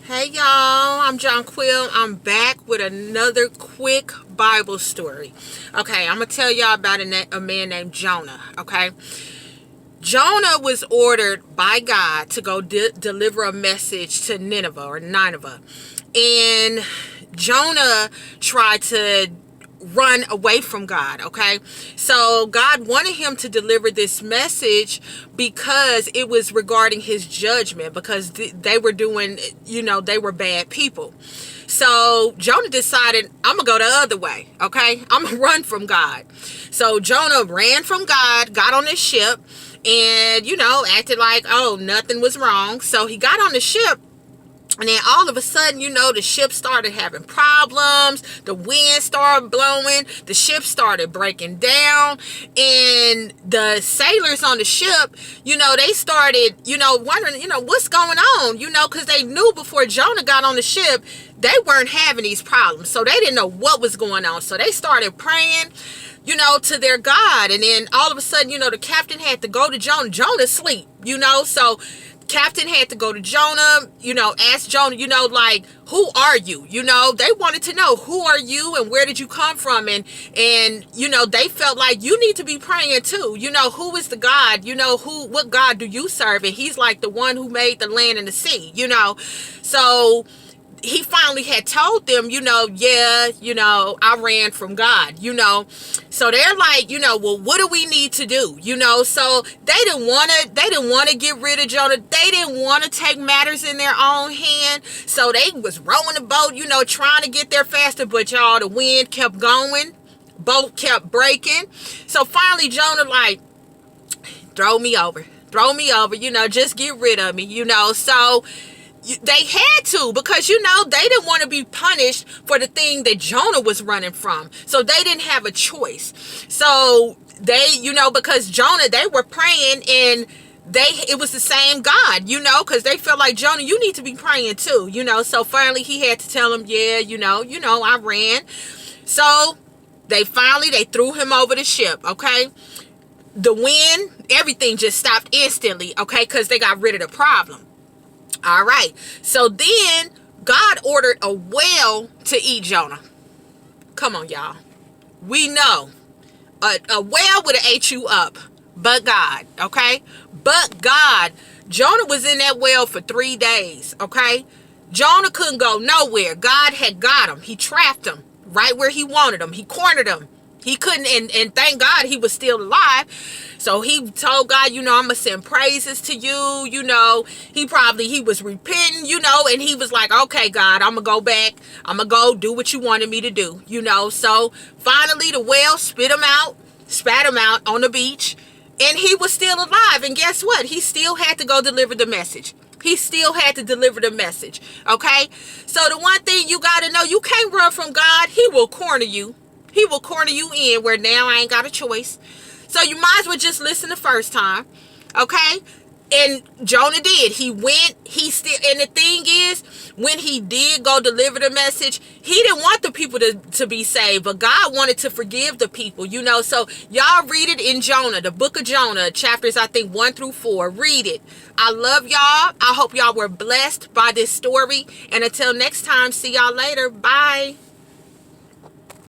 Hey y'all, I'm John Quill. I'm back with another quick Bible story. Okay, I'm going to tell y'all about a man named Jonah, okay? Jonah was ordered by God to go deliver a message to Nineveh. And Jonah tried to run away from God, okay? So God wanted him to deliver this message because it was regarding his judgment, because they were doing, they were bad people. So Jonah decided, I'm gonna go the other way, okay? I'm gonna run from God. So Jonah ran from God, got on this ship, and acted like, oh, nothing was wrong. So he got on the ship, and then all of a sudden, the ship started having problems. The wind started blowing. The ship started breaking down. And the sailors on the ship, they started, wondering, what's going on? Because they knew before Jonah got on the ship, they weren't having these problems. So they didn't know what was going on. So they started praying, to their God. And then all of a sudden, the captain had to go to Jonah. Jonah's asleep, so captain had to go to Jonah, ask Jonah, who are you? They wanted to know, who are you and where did you come from? And they felt like you need to be praying too. Who is the God? What God do you serve? And he's like the one who made the land and the sea, So he finally had told them, I ran from God, So they're like, well, what do we need to do? So they didn't want to get rid of Jonah. They didn't want to take matters in their own hand. So they was rowing the boat, trying to get there faster, but y'all, the wind kept going. Boat kept breaking. So finally Jonah like, throw me over, just get rid of me, So they had to, because they didn't want to be punished for the thing that Jonah was running from. So they didn't have a choice. So they, because Jonah, they were praying, and it was the same God, because they felt like, Jonah, you need to be praying too, So finally he had to tell them, yeah, I ran. So they threw him over the ship, okay? The wind, everything just stopped instantly, okay? Because they got rid of the problem. All right. So then God ordered a whale to eat Jonah. Come on, y'all. We know a whale would have ate you up, but God, okay? But God, Jonah was in that whale for 3 days, okay? Jonah couldn't go nowhere. God had got him. He trapped him right where he wanted him. He cornered him. He couldn't, and thank God he was still alive. So he told God, I'm going to send praises to you, he was repenting, and he was like, okay, God, I'm going to go back. I'm going to go do what you wanted me to do, So finally the whale spat him out on the beach, and he was still alive. And guess what? He still had to go deliver the message. He still had to deliver the message, okay? So the one thing you got to know, you can't run from God. He will corner you. He will corner you in where now I ain't got a choice. So you might as well just listen the first time. Okay? And Jonah did. He went, and the thing is, when he did go deliver the message, he didn't want the people to be saved, but God wanted to forgive the people, So y'all read it in Jonah, the book of Jonah, chapters, I think 1-4. Read it. I love y'all. I hope y'all were blessed by this story. And until next time, see y'all later. Bye.